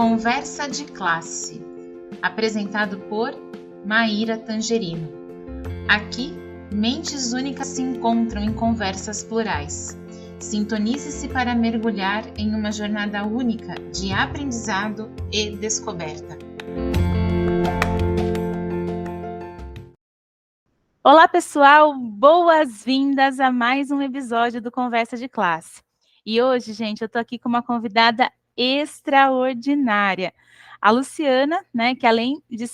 Conversa de Classe, apresentado por Maíra Tangerino. Aqui, mentes únicas se encontram em conversas plurais. Sintonize-se para mergulhar em uma jornada única de aprendizado e descoberta. Olá, pessoal! Boas-vindas a mais um episódio do Conversa de Classe. E hoje, gente, eu tô aqui com uma convidada extraordinária. A Luciana, né, que além de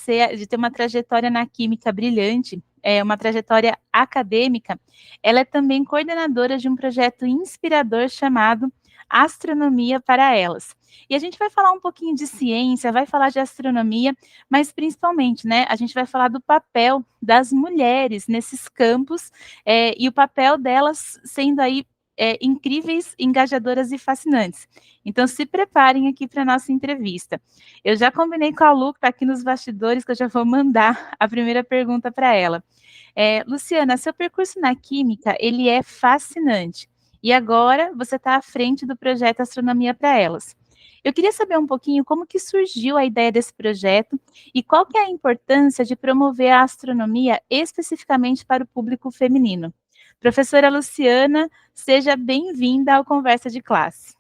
ter uma trajetória na química brilhante, uma trajetória acadêmica, ela é também coordenadora de um projeto inspirador chamado Astronomia para Elas. E a gente vai falar um pouquinho de ciência, vai falar de astronomia, mas principalmente, né, a gente vai falar do papel das mulheres nesses campos e o papel delas sendo aí incríveis, engajadoras e fascinantes. Então, se preparem aqui para a nossa entrevista. Eu já combinei com a Lu, que está aqui nos bastidores, que eu já vou mandar a primeira pergunta para ela. Luciana, seu percurso na química, ele é fascinante. E agora você está à frente do projeto Astronomia para Elas. Eu queria saber um pouquinho como que surgiu a ideia desse projeto e qual que é a importância de promover a astronomia especificamente para o público feminino. Professora Luciana, seja bem-vinda ao Conversa de Classe.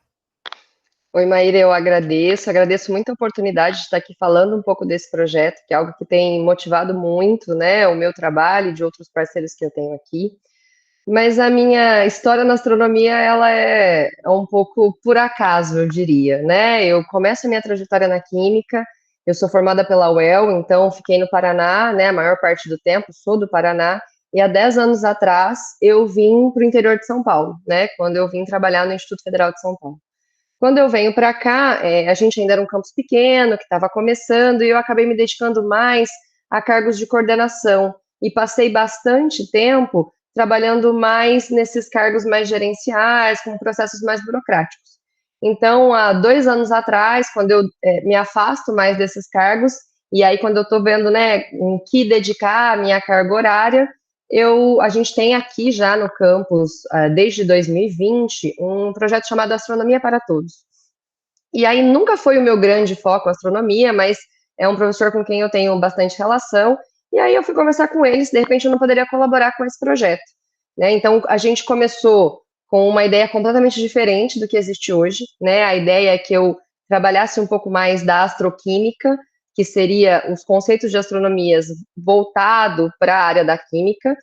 Oi, Maíra, eu agradeço muito a oportunidade de estar aqui falando um pouco desse projeto, que é algo que tem motivado muito, né, o meu trabalho e de outros parceiros que eu tenho aqui. Mas a minha história na astronomia, ela é um pouco por acaso, eu diria, né? Eu começo a minha trajetória na química, eu sou formada pela UEL, então fiquei no Paraná, né, a maior parte do tempo, sou do Paraná, e há 10 anos atrás eu vim para o interior de São Paulo, né, quando eu vim trabalhar no Instituto Federal de São Paulo. Quando eu venho para cá, a gente ainda era um campus pequeno, que estava começando, e eu acabei me dedicando mais a cargos de coordenação, e passei bastante tempo trabalhando mais nesses cargos mais gerenciais, com processos mais burocráticos. Então, há 2 anos atrás, quando eu me afasto mais desses cargos, e aí quando eu estou vendo, né, em que dedicar a minha carga horária, a gente tem aqui já no campus, desde 2020, um projeto chamado Astronomia para Todos. E aí nunca foi o meu grande foco a astronomia, mas é um professor com quem eu tenho bastante relação, e aí eu fui conversar com ele se de repente eu não poderia colaborar com esse projeto, né? Então a gente começou com uma ideia completamente diferente do que existe hoje, né? A ideia é que eu trabalhasse um pouco mais da astroquímica, que seria os conceitos de astronomias voltado para a área da química,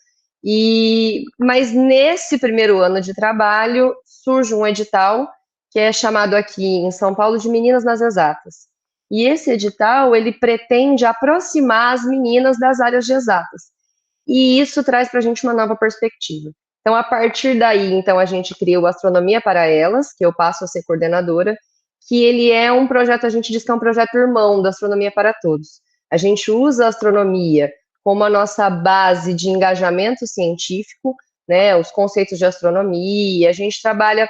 mas nesse primeiro ano de trabalho surge um edital que é chamado aqui em São Paulo de Meninas nas Exatas. E esse edital, ele pretende aproximar as meninas das áreas de exatas. E isso traz para a gente uma nova perspectiva. Então, a partir daí, então, a gente cria o Astronomia para Elas, que eu passo a ser coordenadora, que ele é um projeto, a gente diz que é um projeto irmão da Astronomia para Todos. A gente usa a astronomia como a nossa base de engajamento científico, né, os conceitos de astronomia, a gente trabalha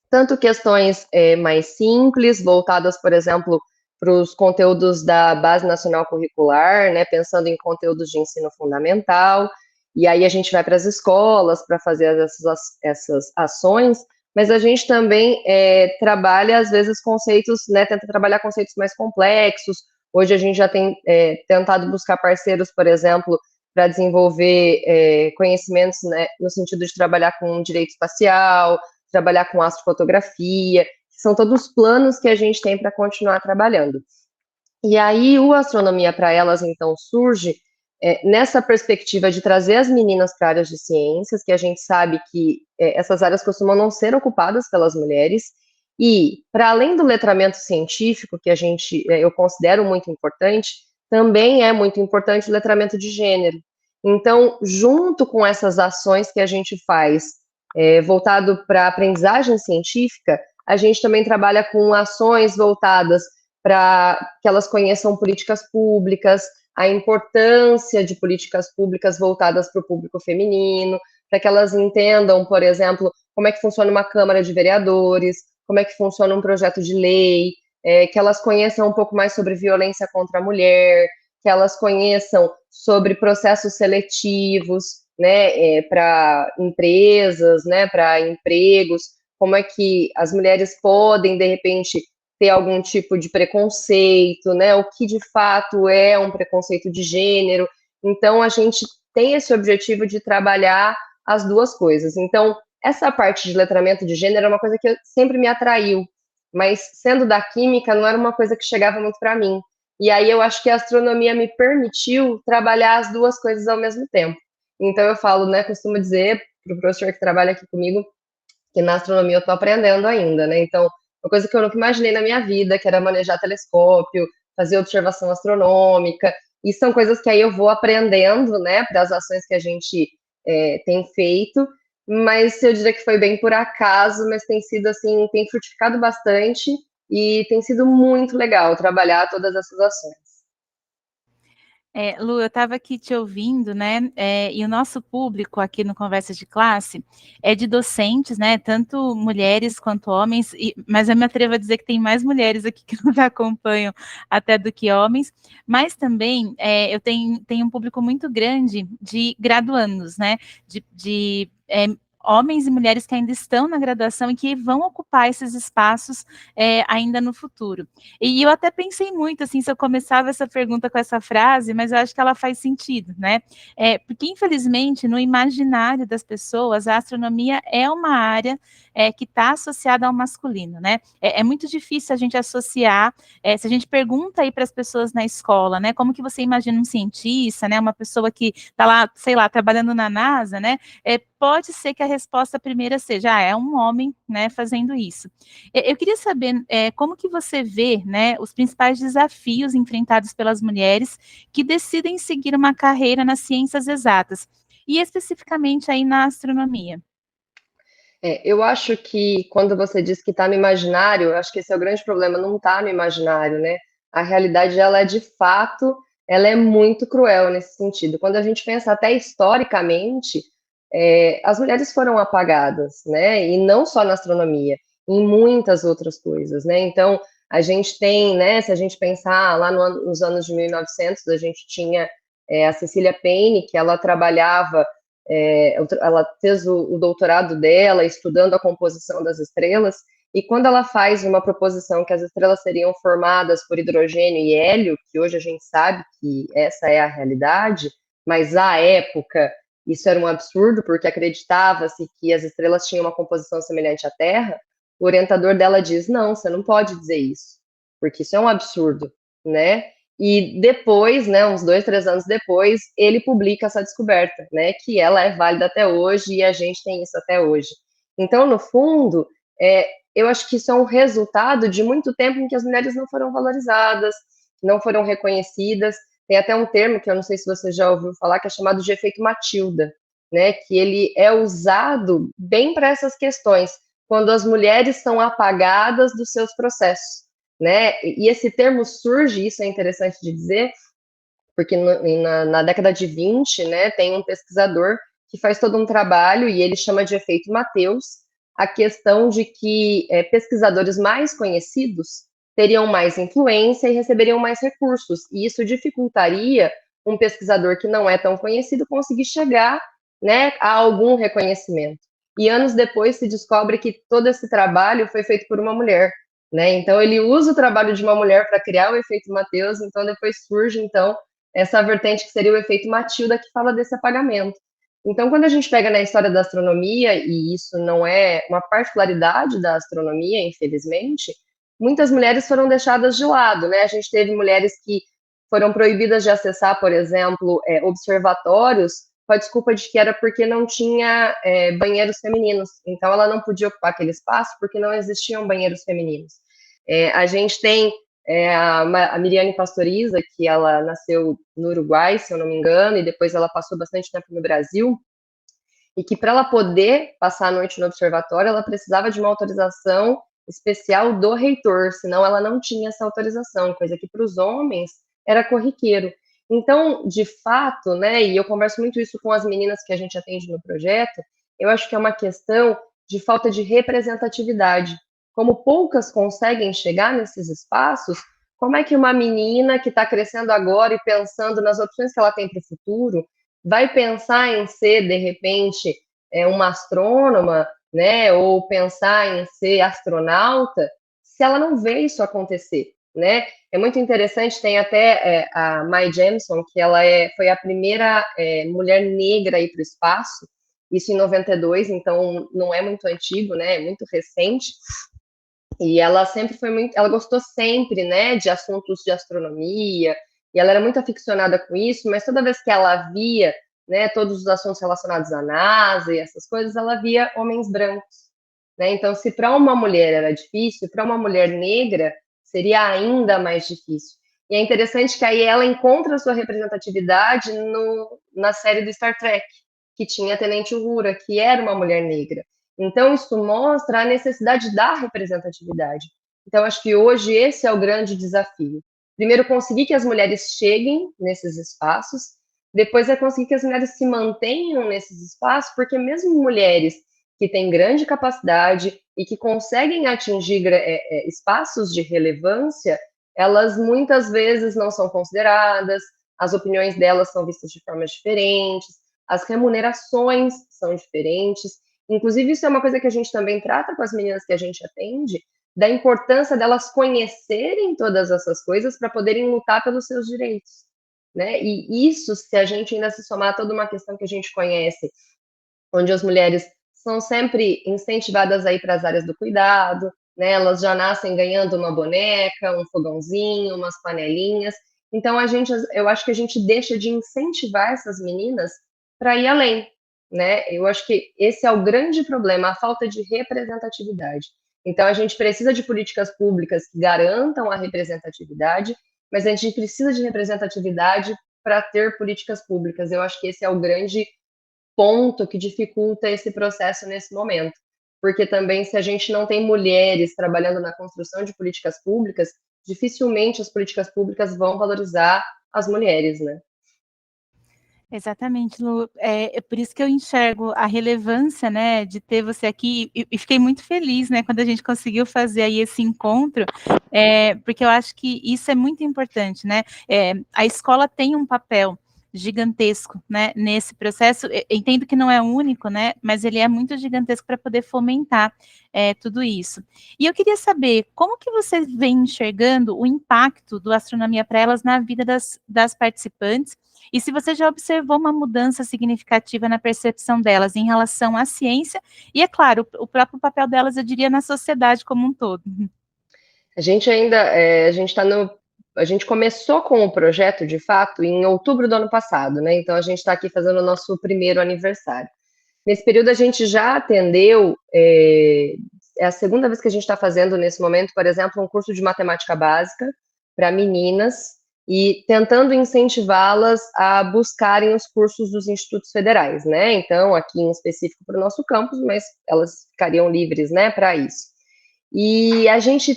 tanto questões mais simples, voltadas, por exemplo, para os conteúdos da Base Nacional Curricular, né, pensando em conteúdos de ensino fundamental, e aí a gente vai para as escolas para fazer essas ações, mas a gente também trabalha, às vezes, conceitos, né, tenta trabalhar conceitos mais complexos. Hoje a gente já tem tentado buscar parceiros, por exemplo, para desenvolver conhecimentos, né, no sentido de trabalhar com direito espacial, trabalhar com astrofotografia, são todos planos que a gente tem para continuar trabalhando. E aí o Astronomia para Elas, então, surge nessa perspectiva de trazer as meninas para áreas de ciências, que a gente sabe que essas áreas costumam não ser ocupadas pelas mulheres, e para além do letramento científico, que eu considero muito importante, também é muito importante o letramento de gênero. Então, junto com essas ações que a gente faz voltado para a aprendizagem científica, a gente também trabalha com ações voltadas para que elas conheçam políticas públicas, a importância de políticas públicas voltadas para o público feminino, para que elas entendam, por exemplo, como é que funciona uma Câmara de Vereadores, como é que funciona um projeto de lei, que elas conheçam um pouco mais sobre violência contra a mulher, que elas conheçam sobre processos seletivos, né, para empresas, né, para empregos, como é que as mulheres podem, de repente, ter algum tipo de preconceito, né? O que de fato é um preconceito de gênero. Então, a gente tem esse objetivo de trabalhar as duas coisas. Então, essa parte de letramento de gênero é uma coisa que sempre me atraiu, mas sendo da química, não era uma coisa que chegava muito para mim. E aí eu acho que a astronomia me permitiu trabalhar as duas coisas ao mesmo tempo. Então eu falo, né, costumo dizer para o professor que trabalha aqui comigo que na astronomia eu estou aprendendo ainda, né? Então, uma coisa que eu nunca imaginei na minha vida, que era manejar telescópio, fazer observação astronômica, e são coisas que aí eu vou aprendendo, né, para as ações que a gente tem feito, mas eu diria que foi bem por acaso, mas tem sido assim, tem frutificado bastante e tem sido muito legal trabalhar todas essas ações. Lu, eu estava aqui te ouvindo, né? E o nosso público aqui no Conversa de Classe é de docentes, né? Tanto mulheres quanto homens, mas eu me atrevo a dizer que tem mais mulheres aqui que nos acompanham até do que homens, mas também eu tenho um público muito grande de graduandos, né? De homens e mulheres que ainda estão na graduação e que vão ocupar esses espaços ainda no futuro. E eu até pensei muito, assim, se eu começava essa pergunta com essa frase, mas eu acho que ela faz sentido, né? Porque, infelizmente, no imaginário das pessoas, a astronomia é uma área que está associada ao masculino, né? É muito difícil a gente associar, se a gente pergunta aí para as pessoas na escola, né, como que você imagina um cientista, né, uma pessoa que está lá, sei lá, trabalhando na NASA, né, pode ser que a resposta primeira seja, é um homem, né, fazendo isso. Eu queria saber como que você vê, né, os principais desafios enfrentados pelas mulheres que decidem seguir uma carreira nas ciências exatas, e especificamente aí na astronomia. Eu acho que quando você diz que está no imaginário, eu acho que esse é o grande problema, não está no imaginário, né? A realidade, ela é de fato, ela é muito cruel nesse sentido. Quando a gente pensa até historicamente, as mulheres foram apagadas, né? E não só na astronomia, em muitas outras coisas, né? Então, a gente tem, né? Se a gente pensar lá nos anos de 1900, a gente tinha a Cecília Payne, que ela trabalhava ela fez o doutorado dela estudando a composição das estrelas, e quando ela faz uma proposição que as estrelas seriam formadas por hidrogênio e hélio, que hoje a gente sabe que essa é a realidade, mas à época isso era um absurdo, porque acreditava-se que as estrelas tinham uma composição semelhante à Terra, o orientador dela diz, não, você não pode dizer isso, porque isso é um absurdo, né? E depois, né, uns 2, 3 anos depois, ele publica essa descoberta, né, que ela é válida até hoje e a gente tem isso até hoje. Então, no fundo, eu acho que isso é um resultado de muito tempo em que as mulheres não foram valorizadas, não foram reconhecidas. Tem até um termo que eu não sei se você já ouviu falar, que é chamado de efeito Matilda, né, que ele é usado bem para essas questões, quando as mulheres são apagadas dos seus processos, né? E esse termo surge, isso é interessante de dizer, porque na década de 20, né, tem um pesquisador que faz todo um trabalho e ele chama de efeito Mateus, a questão de que pesquisadores mais conhecidos teriam mais influência e receberiam mais recursos, e isso dificultaria um pesquisador que não é tão conhecido conseguir chegar, né, a algum reconhecimento. E anos depois se descobre que todo esse trabalho foi feito por uma mulher, né? Então ele usa o trabalho de uma mulher para criar o efeito Mateus, então depois surge então essa vertente que seria o efeito Matilda, que fala desse apagamento. Então, quando a gente pega na história da astronomia, e isso não é uma particularidade da astronomia, infelizmente, muitas mulheres foram deixadas de lado, né? A gente teve mulheres que foram proibidas de acessar, por exemplo, observatórios, com a desculpa de que era porque não tinha banheiros femininos. Então, ela não podia ocupar aquele espaço porque não existiam banheiros femininos. A gente tem a Miriane Pastoriza, que ela nasceu no Uruguai, se eu não me engano, e depois ela passou bastante tempo no Brasil, e que para ela poder passar a noite no observatório, ela precisava de uma autorização especial do reitor, senão ela não tinha essa autorização, coisa que para os homens era corriqueiro. Então, de fato, né, e eu converso muito isso com as meninas que a gente atende no projeto, eu acho que é uma questão de falta de representatividade. Como poucas conseguem chegar nesses espaços, como é que uma menina que está crescendo agora e pensando nas opções que ela tem para o futuro, vai pensar em ser, de repente, uma astrônoma, né, ou pensar em ser astronauta, se ela não vê isso acontecer, né? É muito interessante, tem até a Mae Jemison, que ela foi a primeira mulher negra a ir para o espaço, isso em 92, então não é muito antigo, né? É muito recente. E ela sempre foi muito, ela gostou sempre, né, de assuntos de astronomia, e ela era muito aficionada com isso, mas toda vez que ela via, né, todos os assuntos relacionados à NASA e essas coisas, ela via homens brancos, né? Então, se para uma mulher era difícil, para uma mulher negra seria ainda mais difícil. E é interessante que aí ela encontra a sua representatividade na série do Star Trek, que tinha a Tenente Uhura, que era uma mulher negra. Então, isso mostra a necessidade da representatividade. Então, acho que hoje esse é o grande desafio. Primeiro, conseguir que as mulheres cheguem nesses espaços, depois é conseguir que as mulheres se mantenham nesses espaços, porque mesmo mulheres que têm grande capacidade e que conseguem atingir espaços de relevância, elas muitas vezes não são consideradas, as opiniões delas são vistas de formas diferentes, as remunerações são diferentes. Inclusive, isso é uma coisa que a gente também trata com as meninas que a gente atende, da importância delas conhecerem todas essas coisas para poderem lutar pelos seus direitos, né? E isso, se a gente ainda se somar a toda uma questão que a gente conhece, onde as mulheres são sempre incentivadas a ir para as áreas do cuidado, né? Elas já nascem ganhando uma boneca, um fogãozinho, umas panelinhas. Então, eu acho que a gente deixa de incentivar essas meninas para ir além, né? Eu acho que esse é o grande problema, a falta de representatividade. Então, a gente precisa de políticas públicas que garantam a representatividade, mas a gente precisa de representatividade para ter políticas públicas. Eu acho que esse é o grande ponto que dificulta esse processo nesse momento. Porque também, se a gente não tem mulheres trabalhando na construção de políticas públicas, dificilmente as políticas públicas vão valorizar as mulheres, né? Exatamente, Lu. É por isso que eu enxergo a relevância, né, de ter você aqui, e fiquei muito feliz, né, quando a gente conseguiu fazer aí esse encontro, porque eu acho que isso é muito importante, né? A escola tem um papel gigantesco, né, nesse processo. Eu entendo que não é único, né, mas ele é muito gigantesco para poder fomentar tudo isso. E eu queria saber como que você vem enxergando o impacto do Astronomia para Elas na vida das participantes, e se você já observou uma mudança significativa na percepção delas em relação à ciência e, é claro, o próprio papel delas, eu diria, na sociedade como um todo. A gente ainda, a gente começou com o projeto, de fato, em outubro do ano passado, né? Então a gente está aqui fazendo o nosso primeiro aniversário. Nesse período a gente já atendeu, é a segunda vez que a gente está fazendo nesse momento, por exemplo, um curso de matemática básica para meninas e tentando incentivá-las a buscarem os cursos dos institutos federais, né? Então, aqui em específico para o nosso campus, mas elas ficariam livres, né, para isso. E a gente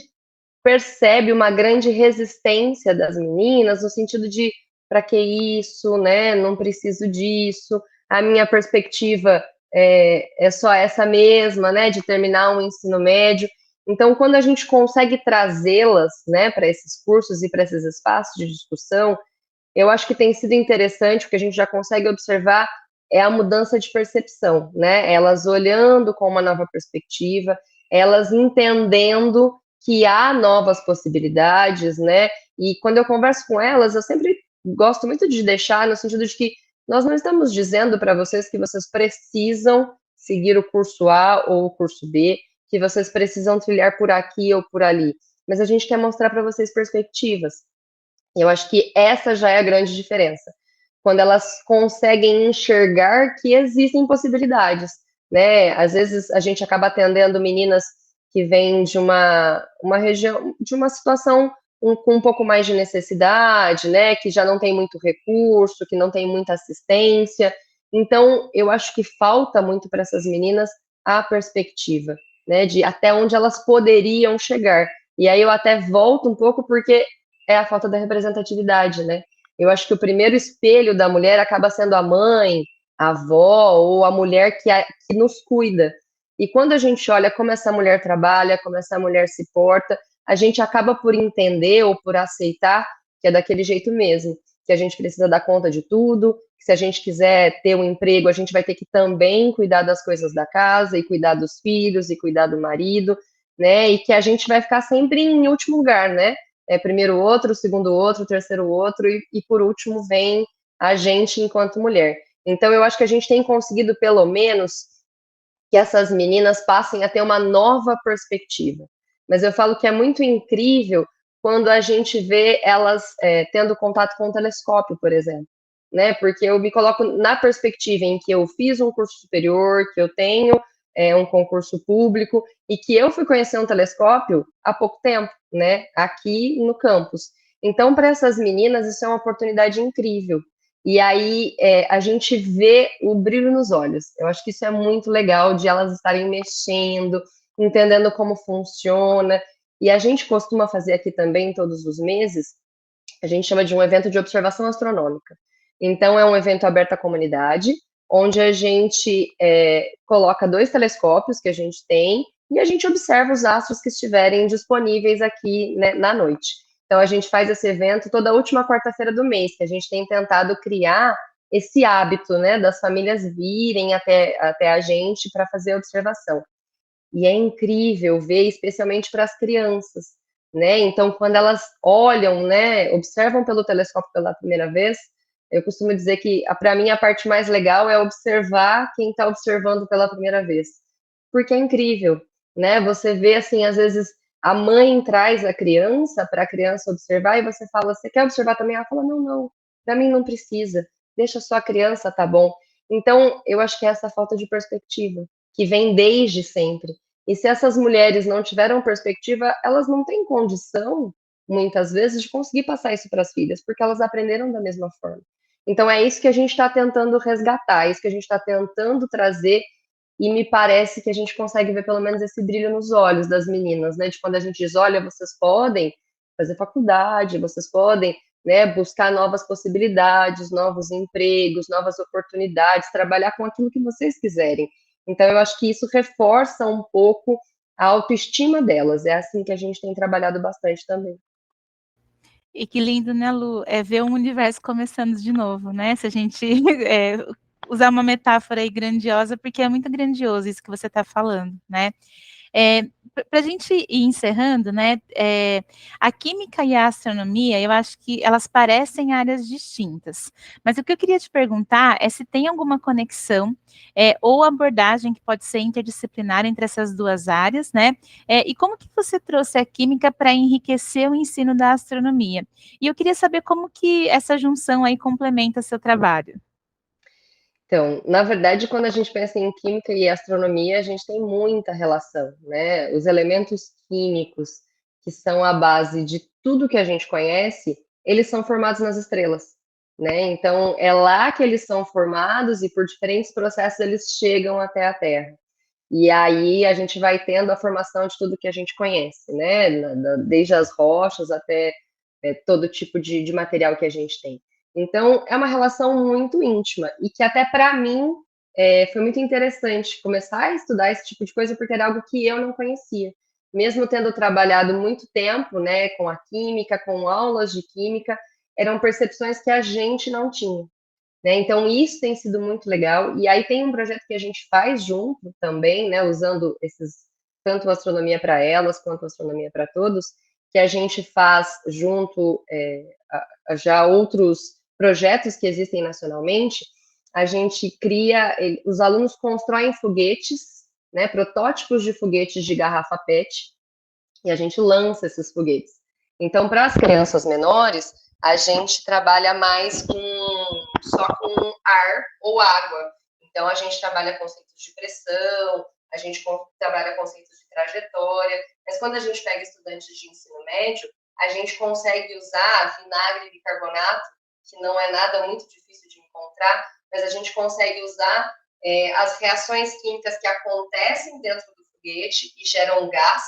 percebe uma grande resistência das meninas, no sentido de, para que isso, né? Não preciso disso. A minha perspectiva é só essa mesma, né? De terminar um ensino médio. Então, quando a gente consegue trazê-las, né, para esses cursos e para esses espaços de discussão, eu acho que tem sido interessante, o que a gente já consegue observar é a mudança de percepção, né? Elas olhando com uma nova perspectiva, elas entendendo que há novas possibilidades, né? E quando eu converso com elas, eu sempre gosto muito de deixar no sentido de que nós não estamos dizendo para vocês que vocês precisam seguir o curso A ou o curso B, que vocês precisam trilhar por aqui ou por ali, mas a gente quer mostrar para vocês perspectivas. Eu acho que essa já é a grande diferença, quando elas conseguem enxergar que existem possibilidades, né? Às vezes a gente acaba atendendo meninas que vêm de uma região, de uma situação com um pouco mais de necessidade, né? Que já não tem muito recurso, que não tem muita assistência. Então, eu acho que falta muito para essas meninas a perspectiva, né? De até onde elas poderiam chegar. E aí eu até volto um pouco porque é a falta da representatividade, né? Eu acho que o primeiro espelho da mulher acaba sendo a mãe, a avó ou a mulher que nos cuida. E quando a gente olha como essa mulher trabalha, como essa mulher se porta, a gente acaba por entender ou por aceitar que é daquele jeito mesmo, que a gente precisa dar conta de tudo, que se a gente quiser ter um emprego, a gente vai ter que também cuidar das coisas da casa e cuidar dos filhos e cuidar do marido. né? E que a gente vai ficar sempre em último lugar, né? Primeiro outro, segundo outro, terceiro outro, e por último vem a gente enquanto mulher. Então, eu acho que a gente tem conseguido, pelo menos, que essas meninas passem a ter uma nova perspectiva. Mas eu falo que é muito incrível quando a gente vê elas tendo contato com o telescópio, por exemplo, né? Porque eu me coloco na perspectiva em que eu fiz um curso superior, que eu tenho um concurso público e que eu fui conhecer um telescópio há pouco tempo, né? Aqui no campus. Então, para essas meninas, isso é uma oportunidade incrível. E aí a gente vê o brilho nos olhos. Eu acho que isso é muito legal de elas estarem mexendo, entendendo como funciona. E a gente costuma fazer aqui também todos os meses, a gente chama de um evento de observação astronômica. Então é um evento aberto à comunidade, onde a gente coloca 2 telescópios que a gente tem e a gente observa os astros que estiverem disponíveis aqui, né, na noite. Então a gente faz esse evento toda última quarta-feira do mês, que a gente tem tentado criar esse hábito, né, das famílias virem até a gente para fazer a observação. E é incrível ver, especialmente para as crianças, né? Então, quando elas olham, né, observam pelo telescópio pela primeira vez, eu costumo dizer que, para mim, a parte mais legal é observar quem está observando pela primeira vez, porque é incrível, né? Você vê, assim, às vezes a mãe traz a criança para a criança observar e você fala, você quer observar também? Ela fala, não, não, para mim não precisa, deixa só a criança, tá bom. Então, eu acho que é essa falta de perspectiva, que vem desde sempre. E se essas mulheres não tiveram perspectiva, elas não têm condição, muitas vezes, de conseguir passar isso para as filhas, porque elas aprenderam da mesma forma. Então, é isso que a gente está tentando resgatar, é isso que a gente está tentando trazer, e me parece que a gente consegue ver pelo menos esse brilho nos olhos das meninas, né? De quando a gente diz, olha, vocês podem fazer faculdade, vocês podem, né, buscar novas possibilidades, novos empregos, novas oportunidades, trabalhar com aquilo que vocês quiserem. Então, eu acho que isso reforça um pouco a autoestima delas. É assim que a gente tem trabalhado bastante também. E que lindo, né, Lu? É ver um universo começando de novo, né? Se a gente usar uma metáfora aí grandiosa, porque é muito grandioso isso que você está falando, né? Para a gente ir encerrando, né? A química e a astronomia, eu acho que elas parecem áreas distintas. Mas o que eu queria te perguntar é se tem alguma conexão ou abordagem que pode ser interdisciplinar entre essas duas áreas, né? E como que você trouxe a química para enriquecer o ensino da astronomia? E eu queria saber como que essa junção aí complementa seu trabalho. Então, na verdade, quando a gente pensa em química e astronomia, a gente tem muita relação, né? Os elementos químicos, que são a base de tudo que a gente conhece, eles são formados nas estrelas, né? Então, é lá que eles são formados e por diferentes processos eles chegam até a Terra. E aí a gente vai tendo a formação de tudo que a gente conhece, né? Desde as rochas até todo tipo de material que a gente tem. Então, é uma relação muito íntima e que até para mim foi muito interessante começar a estudar esse tipo de coisa porque era algo que eu não conhecia. Mesmo tendo trabalhado muito tempo, né, com a química, com aulas de química, eram percepções que a gente não tinha. Né? Então, isso tem sido muito legal. E aí tem um projeto que a gente faz junto também, né, usando tanto astronomia para elas quanto astronomia para todos, que a gente faz junto a já outros projetos que existem nacionalmente. A gente cria, os alunos constroem foguetes, né, protótipos de foguetes de garrafa PET, e a gente lança esses foguetes. Então, para as crianças menores, a gente trabalha mais só com ar ou água. Então, a gente trabalha conceitos de pressão, a gente trabalha conceitos de trajetória, mas quando a gente pega estudantes de ensino médio, a gente consegue usar vinagre e bicarbonato, que não é nada muito difícil de encontrar, mas a gente consegue usar as reações químicas que acontecem dentro do foguete e geram gás,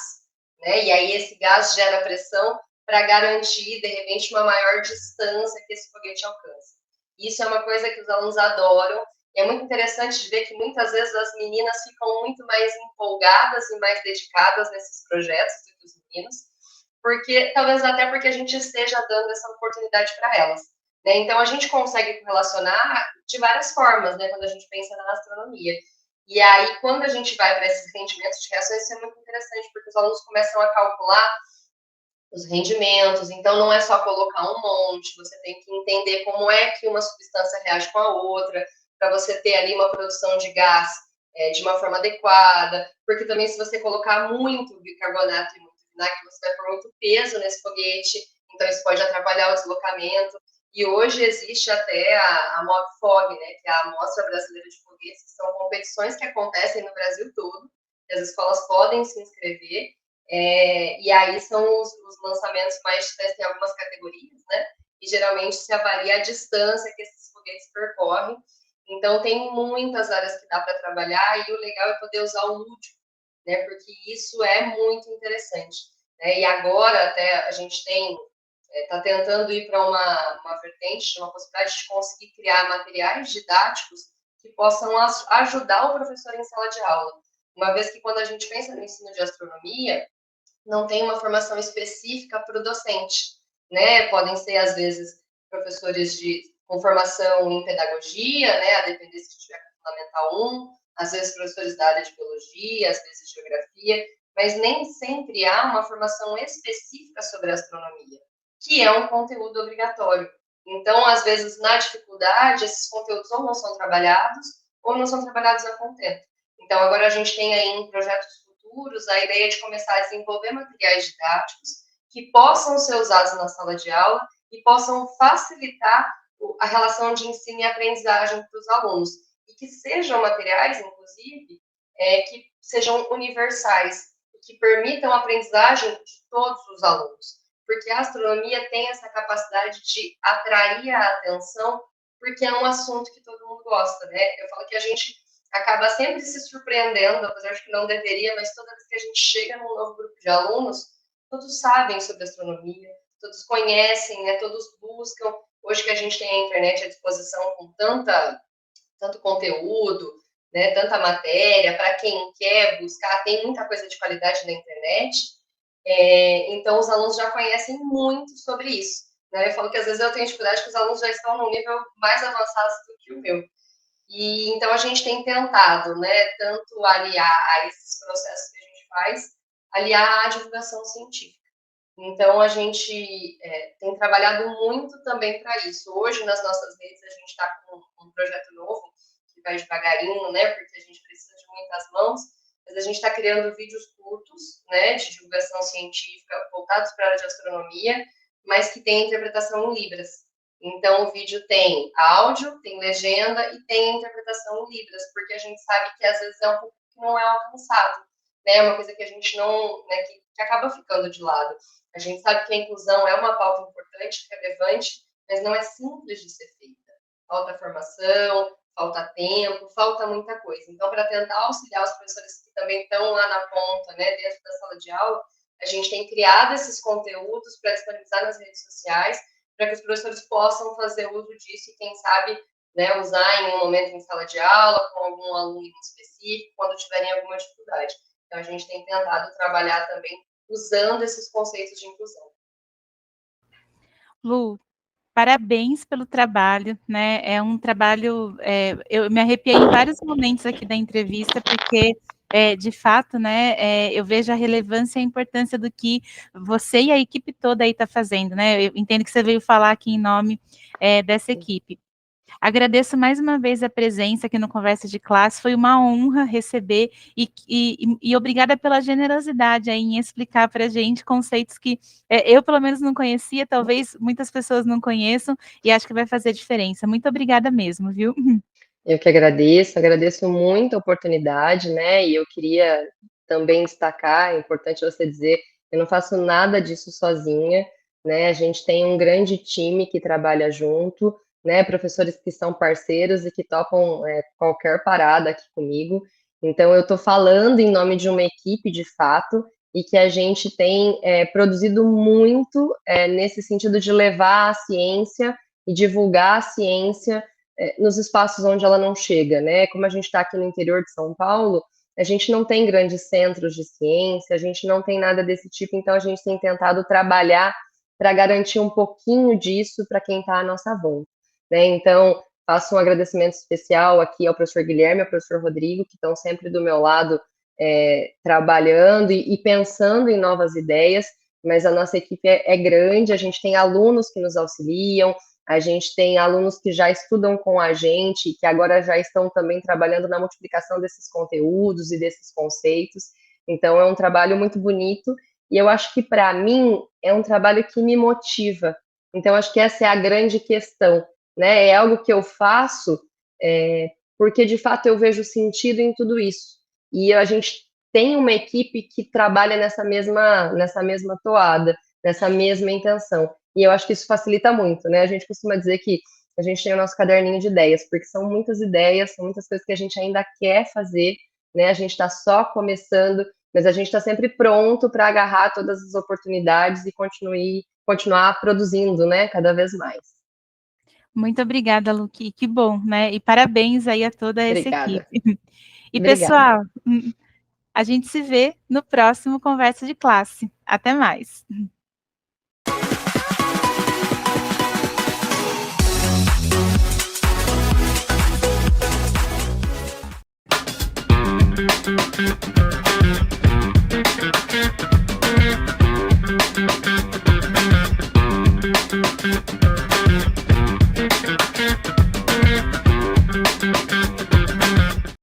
né? E aí esse gás gera pressão para garantir, de repente, uma maior distância que esse foguete alcança. Isso é uma coisa que os alunos adoram, e é muito interessante de ver que muitas vezes as meninas ficam muito mais empolgadas e mais dedicadas nesses projetos do que os meninos, porque talvez até porque a gente esteja dando essa oportunidade para elas. Né? Então, a gente consegue relacionar de várias formas, né, quando a gente pensa na astronomia. E aí, quando a gente vai para esses rendimentos de reações, isso é muito interessante, porque os alunos começam a calcular os rendimentos, então não é só colocar um monte, você tem que entender como é que uma substância reage com a outra, para você ter ali uma produção de gás de uma forma adequada, porque também se você colocar muito bicarbonato e muito vinagre, você vai pôr muito peso nesse foguete, então isso pode atrapalhar o deslocamento, e hoje existe até a MOBFOG, né, que é a Mostra Brasileira de Foguetes, que são competições que acontecem no Brasil todo, e as escolas podem se inscrever, e aí são os lançamentos mais difíceis em algumas categorias, né? E geralmente se avalia a distância que esses foguetes percorrem. Então, tem muitas áreas que dá para trabalhar e o legal é poder usar o lúdico, né? Porque isso é muito interessante. Né? E agora, até a gente está tentando ir para uma vertente, uma possibilidade de conseguir criar materiais didáticos que possam ajudar o professor em sala de aula. Uma vez que quando a gente pensa no ensino de astronomia, não tem uma formação específica para o docente, né? Podem ser, às vezes, professores com formação em pedagogia, né? A depender se tiver Fundamental 1, às vezes professores da área de biologia, às vezes geografia, mas nem sempre há uma formação específica sobre astronomia, que é um conteúdo obrigatório. Então, às vezes, na dificuldade, esses conteúdos ou não são trabalhados, ou não são trabalhados a contento. Então, agora a gente tem aí em projetos futuros a ideia de começar a desenvolver materiais didáticos que possam ser usados na sala de aula e possam facilitar a relação de ensino e aprendizagem para os alunos. E que sejam materiais, inclusive, que sejam universais e que permitam a aprendizagem de todos os alunos. Porque a astronomia tem essa capacidade de atrair a atenção, porque é um assunto que todo mundo gosta, né? Eu falo que a gente acaba sempre se surpreendendo, apesar de que não deveria, mas toda vez que a gente chega num novo grupo de alunos, todos sabem sobre astronomia, todos conhecem, né, todos buscam. Hoje que a gente tem a internet à disposição com tanto conteúdo, né, tanta matéria, para quem quer buscar, tem muita coisa de qualidade na internet, então os alunos já conhecem muito sobre isso. Né? Eu falo que às vezes eu tenho dificuldade que os alunos já estão num nível mais avançado do que o meu. E então a gente tem tentado, né, tanto aliar a esses processos que a gente faz, aliar à divulgação científica. Então a gente tem trabalhado muito também para isso. Hoje nas nossas redes a gente está com um projeto novo que vai devagarinho, né, porque a gente precisa de muitas mãos. Mas a gente está criando vídeos curtos, né, de divulgação científica voltados para a área de astronomia, mas que tem interpretação em libras. Então, o vídeo tem áudio, tem legenda e tem interpretação em libras, porque a gente sabe que às vezes é um público que não é alcançado, né? É uma coisa que a gente não, né, que acaba ficando de lado. A gente sabe que a inclusão é uma pauta importante, relevante, mas não é simples de ser feita. Falta formação, falta tempo, falta muita coisa. Então, para tentar auxiliar os professores que também estão lá na ponta, né, dentro da sala de aula, a gente tem criado esses conteúdos para disponibilizar nas redes sociais, para que os professores possam fazer uso disso e, quem sabe, né, usar em um momento em sala de aula, com algum aluno específico, quando tiverem alguma dificuldade. Então, a gente tem tentado trabalhar também usando esses conceitos de inclusão. Lu, parabéns pelo trabalho, né? É um trabalho, eu me arrepiei em vários momentos aqui da entrevista, porque, de fato, né, eu vejo a relevância e a importância do que você e a equipe toda aí está fazendo, né? Eu entendo que você veio falar aqui em nome dessa equipe. Agradeço mais uma vez a presença aqui no Conversa de Classe, foi uma honra receber e obrigada pela generosidade aí em explicar para a gente conceitos que eu, pelo menos, não conhecia, talvez muitas pessoas não conheçam, e acho que vai fazer diferença. Muito obrigada mesmo, viu? Eu que agradeço muito a oportunidade, né? E eu queria também destacar, é importante você dizer, eu não faço nada disso sozinha, né? A gente tem um grande time que trabalha junto, né? Professores que são parceiros e que topam qualquer parada aqui comigo. Então, eu estou falando em nome de uma equipe de fato e que a gente tem produzido muito nesse sentido de levar a ciência e divulgar a ciência nos espaços onde ela não chega, né? Como a gente está aqui no interior de São Paulo, a gente não tem grandes centros de ciência, a gente não tem nada desse tipo, então a gente tem tentado trabalhar para garantir um pouquinho disso para quem está à nossa volta, né? Então, Faço um agradecimento especial aqui ao professor Guilherme e ao professor Rodrigo, que estão sempre do meu lado, trabalhando e pensando em novas ideias, mas a nossa equipe é grande, a gente tem alunos que nos auxiliam, a gente tem alunos que já estudam com a gente, que agora já estão também trabalhando na multiplicação desses conteúdos e desses conceitos. Então, é um trabalho muito bonito, e eu acho que, para mim, é um trabalho que me motiva. Então, acho que essa é a grande questão, né? É algo que eu faço porque, de fato, eu vejo sentido em tudo isso. E a gente tem uma equipe que trabalha nessa mesma toada, nessa mesma intenção. E eu acho que isso facilita muito, né? A gente costuma dizer que a gente tem o nosso caderninho de ideias, porque são muitas ideias, são muitas coisas que a gente ainda quer fazer, né? A gente está só começando, mas a gente está sempre pronto para agarrar todas as oportunidades e continuar produzindo, né? Cada vez mais. Muito obrigada, Luqui. Que bom, né? E parabéns aí a toda essa Obrigada. equipe. E, Obrigada. pessoal, a gente se vê no próximo Conversa de Classe. Até mais.